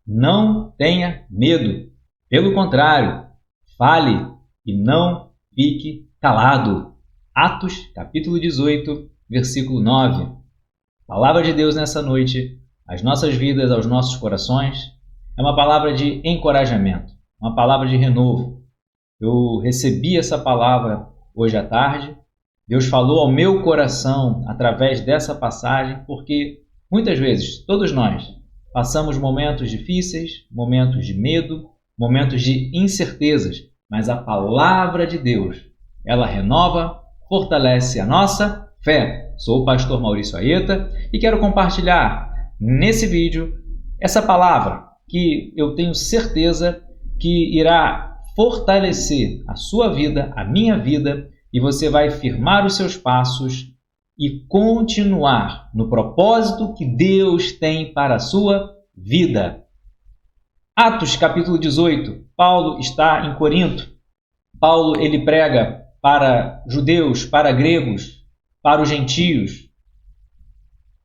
Não tenha medo. Pelo contrário, fale e não fique calado. Atos, capítulo 18, versículo 9. Palavra de Deus nessa noite, às nossas vidas, aos nossos corações, é uma palavra de encorajamento, uma palavra de renovo. Eu recebi essa palavra hoje à tarde. Deus falou ao meu coração através dessa passagem, porque muitas vezes, todos nós, passamos momentos difíceis, momentos de medo, momentos de incertezas, mas a palavra de Deus, ela renova, fortalece a nossa fé. Sou o pastor Maurício Aeta e quero compartilhar nesse vídeo essa palavra que eu tenho certeza que irá fortalecer a sua vida, a minha vida, e você vai firmar os seus passos e continuar no propósito que Deus tem para a sua vida. Atos capítulo 18, Paulo está em Corinto. Paulo ele prega para judeus, para gregos, para os gentios.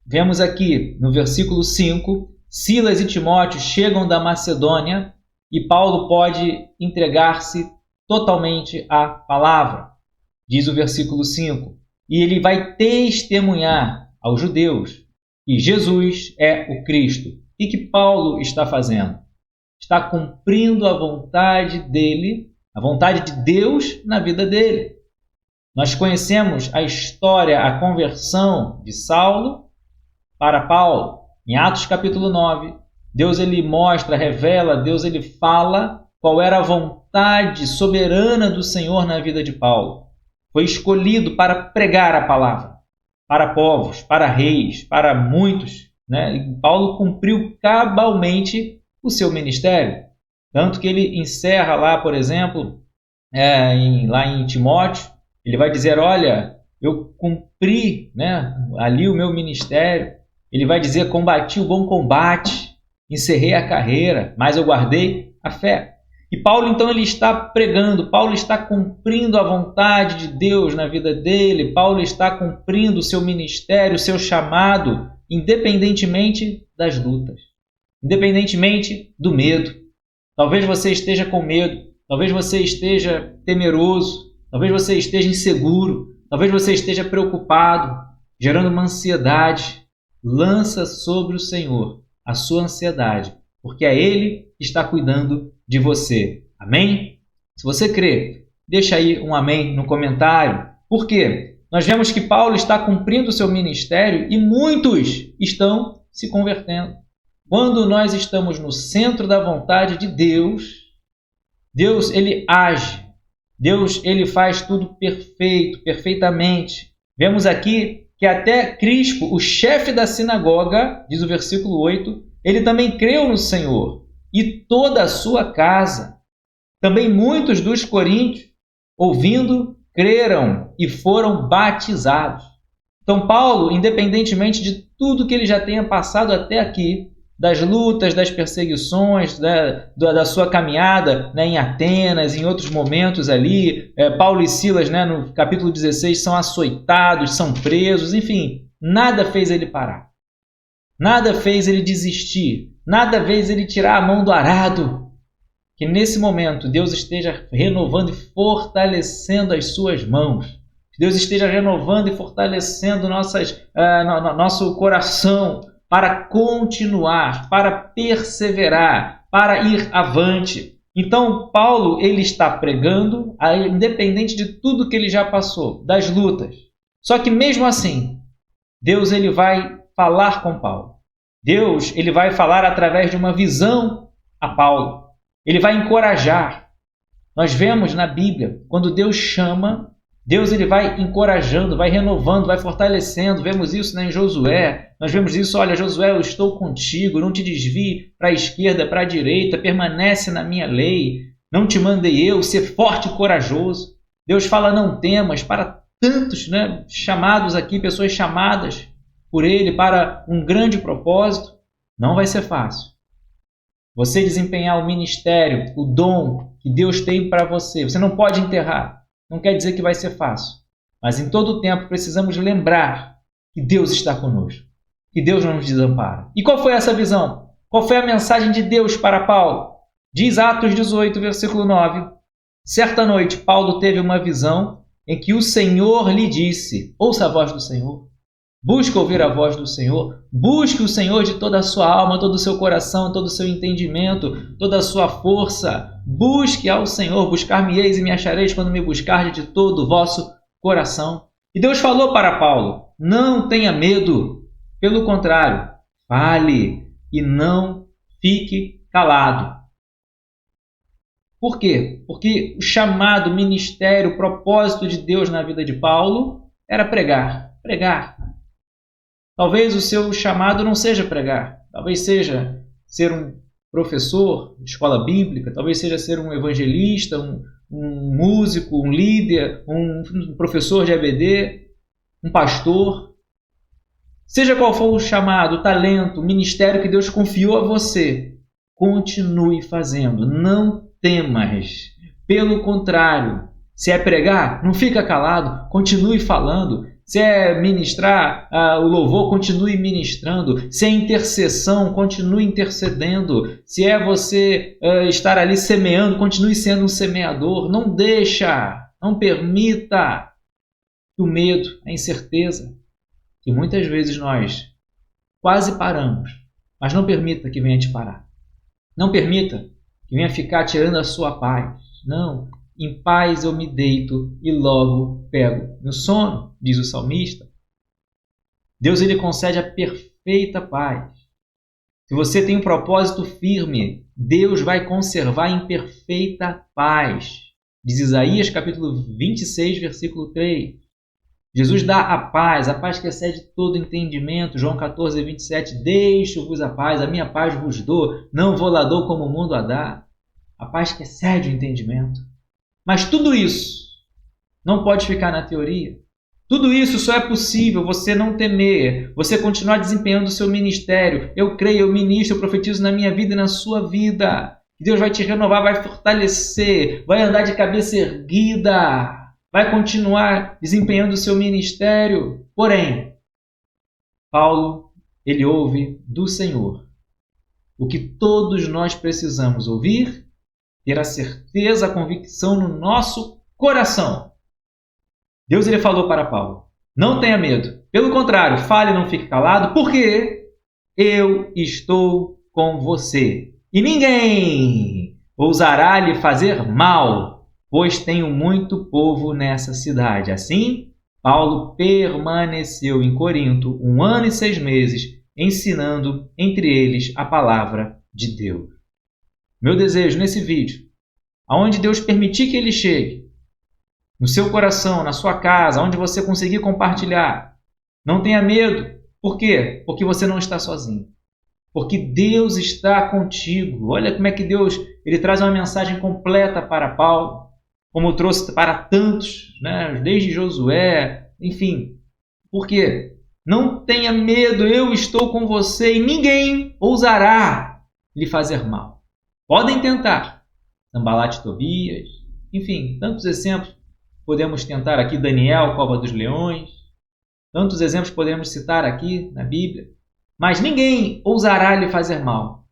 Vemos aqui no versículo 5, Silas e Timóteo chegam da Macedônia e Paulo pode entregar-se totalmente à palavra. Diz o versículo 5, e ele vai testemunhar aos judeus que Jesus é o Cristo. E que Paulo está fazendo? Está cumprindo a vontade dele, a vontade de Deus na vida dele. Nós conhecemos a história, a conversão de Saulo para Paulo. Em Atos capítulo 9, Deus ele mostra, revela, Deus ele fala qual era a vontade soberana do Senhor na vida de Paulo. Foi escolhido para pregar a palavra, para povos, para reis, para muitos, né? E Paulo cumpriu cabalmente o seu ministério. Tanto que ele encerra lá, por exemplo, lá em Timóteo, ele vai dizer, olha, eu cumpri, né, ali o meu ministério. Ele vai dizer, combati o bom combate, encerrei a carreira, mas eu guardei a fé. E Paulo, então, ele está pregando, Paulo está cumprindo a vontade de Deus na vida dele, Paulo está cumprindo o seu ministério, o seu chamado, independentemente das lutas, independentemente do medo. Talvez você esteja com medo, talvez você esteja temeroso, talvez você esteja inseguro, talvez você esteja preocupado, gerando uma ansiedade. Lança sobre o Senhor a sua ansiedade, porque é Ele que está cuidando de você. Amém? Se você crê, deixa aí um amém no comentário. Por quê? Nós vemos que Paulo está cumprindo o seu ministério e muitos estão se convertendo. Quando nós estamos no centro da vontade de Deus, Deus ele age. Deus ele faz tudo perfeito, perfeitamente. Vemos aqui que até Crispo, o chefe da sinagoga, diz o versículo 8, ele também creu no Senhor e toda a sua casa. Também muitos dos coríntios, ouvindo, creram e foram batizados. Então Paulo, independentemente de tudo que ele já tenha passado até aqui, das lutas, das perseguições, da sua caminhada, né, em Atenas, em outros momentos ali, Paulo e Silas, né, no capítulo 16, são açoitados, são presos, enfim, nada fez ele parar. Nada fez ele desistir, nada fez ele tirar a mão do arado. Que nesse momento Deus esteja renovando e fortalecendo as suas mãos. Que Deus esteja renovando e fortalecendo nosso coração para continuar, para perseverar, para ir avante. Então, Paulo ele está pregando, independente de tudo que ele já passou, das lutas. Só que mesmo assim, Deus ele vai falar com Paulo. Deus ele vai falar através de uma visão a Paulo. Ele vai encorajar. Nós vemos na Bíblia, quando Deus chama, Deus ele vai encorajando, vai renovando, vai fortalecendo. Vemos isso, né, em Josué. Nós vemos isso, olha, Josué, eu estou contigo, não te desvie para a esquerda, para a direita, permanece na minha lei, não te mandei eu, ser forte e corajoso. Deus fala, não temas, para tantos, né, chamados aqui, pessoas chamadas por Ele para um grande propósito. Não vai ser fácil. Você desempenhar o ministério, o dom que Deus tem para você, você não pode enterrar. Não quer dizer que vai ser fácil, mas em todo o tempo precisamos lembrar que Deus está conosco, que Deus não nos desampara. E qual foi essa visão? Qual foi a mensagem de Deus para Paulo? Diz Atos 18, versículo 9. Certa noite, Paulo teve uma visão em que o Senhor lhe disse, ouça a voz do Senhor, busque ouvir a voz do Senhor, busque o Senhor de toda a sua alma, todo o seu coração, todo o seu entendimento, toda a sua força. Busque ao Senhor, buscar-me-eis e me achareis quando me buscardes de todo o vosso coração. E Deus falou para Paulo, não tenha medo, pelo contrário, fale e não fique calado. Por quê? Porque o chamado, ministério, o propósito de Deus na vida de Paulo era pregar. Talvez o seu chamado não seja pregar. Talvez seja ser um professor de escola bíblica. Talvez seja ser um evangelista, um músico, um líder, um professor de EBD, um pastor. Seja qual for o chamado, o talento, o ministério que Deus confiou a você, continue fazendo. Não temas. Pelo contrário, se é pregar, não fica calado, continue falando. Se é ministrar o louvor, continue ministrando. Se é intercessão, continue intercedendo. Se é você estar ali semeando, continue sendo um semeador. Não permita que o medo, a incerteza, que muitas vezes nós quase paramos, mas não permita que venha te parar. Não permita que venha ficar tirando a sua paz. Não. Em paz eu me deito e logo pego no sono, diz o salmista. Deus ele concede a perfeita paz. Se você tem um propósito firme, Deus vai conservar em perfeita paz. Diz Isaías capítulo 26, versículo 3. Jesus dá a paz que excede todo entendimento. João 14, 27. Deixo-vos a minha paz vos dou, não vou lá dou como o mundo a dá. A paz que excede o entendimento. Mas tudo isso não pode ficar na teoria. Tudo isso só é possível você não temer, você continuar desempenhando o seu ministério. Eu creio, eu ministro, eu profetizo na minha vida e na sua vida. Deus vai te renovar, vai fortalecer, vai andar de cabeça erguida, vai continuar desempenhando o seu ministério. Porém, Paulo, ele ouve do Senhor o que todos nós precisamos ouvir, ter a certeza, a convicção no nosso coração. Deus ele falou para Paulo, não tenha medo. Pelo contrário, fale e não fique calado, porque eu estou com você. E ninguém ousará lhe fazer mal, pois tenho muito povo nessa cidade. Assim, Paulo permaneceu em Corinto 1 ano e 6 meses, ensinando entre eles a palavra de Deus. Meu desejo nesse vídeo, aonde Deus permitir que ele chegue, no seu coração, na sua casa, onde você conseguir compartilhar, não tenha medo. Por quê? Porque você não está sozinho. Porque Deus está contigo. Olha como é que Deus ele traz uma mensagem completa para Paulo, como trouxe para tantos, né? Desde Josué, enfim. Por quê? Não tenha medo, eu estou com você e ninguém ousará lhe fazer mal. Podem tentar, Sanbalat e Tobias, enfim, tantos exemplos podemos tentar aqui, Daniel, Cova dos Leões, tantos exemplos podemos citar aqui na Bíblia, mas ninguém ousará lhe fazer mal,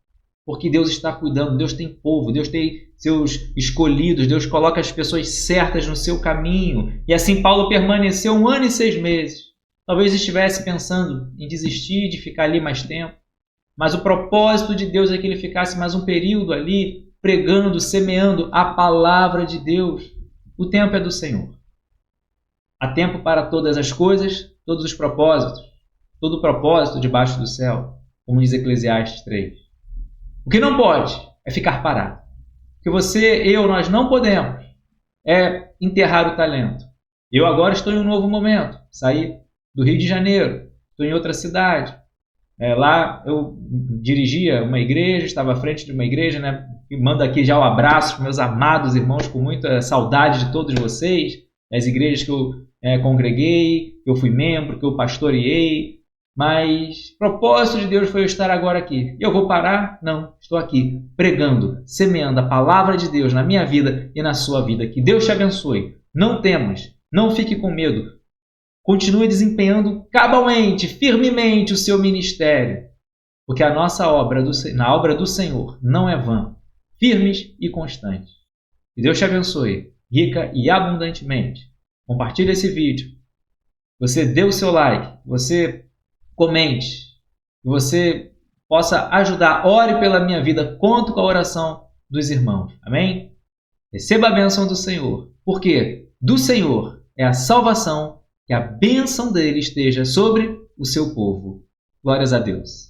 porque Deus está cuidando, Deus tem povo, Deus tem seus escolhidos, Deus coloca as pessoas certas no seu caminho, e assim Paulo permaneceu 1 ano e 6 meses, talvez estivesse pensando em desistir de ficar ali mais tempo, mas o propósito de Deus é que ele ficasse mais um período ali, pregando, semeando a palavra de Deus. O tempo é do Senhor. Há tempo para todas as coisas, todos os propósitos, todo o propósito debaixo do céu, como diz Eclesiastes 3. O que não pode é ficar parado. O que você, eu, nós não podemos é enterrar o talento. Eu agora estou em um novo momento. Saí do Rio de Janeiro, estou em outra cidade. Lá eu dirigia uma igreja, estava à frente de uma igreja, né? E mando aqui já um abraço para meus amados irmãos, com muita saudade de todos vocês, das igrejas que eu congreguei, que eu fui membro, que eu pastoreei, mas o propósito de Deus foi eu estar agora aqui. E eu vou parar? Não, estou aqui, pregando, semeando a palavra de Deus na minha vida e na sua vida. Que Deus te abençoe. Não temas, não fique com medo. Continue desempenhando cabalmente, firmemente o seu ministério, porque a nossa obra na obra do Senhor não é vã, firmes e constantes. Que Deus te abençoe, rica e abundantemente. Compartilhe esse vídeo. Você dê o seu like, você comente, que você possa ajudar. Ore pela minha vida, conto com a oração dos irmãos. Amém? Receba a bênção do Senhor, porque do Senhor é a salvação, que a bênção dele esteja sobre o seu povo. Glórias a Deus.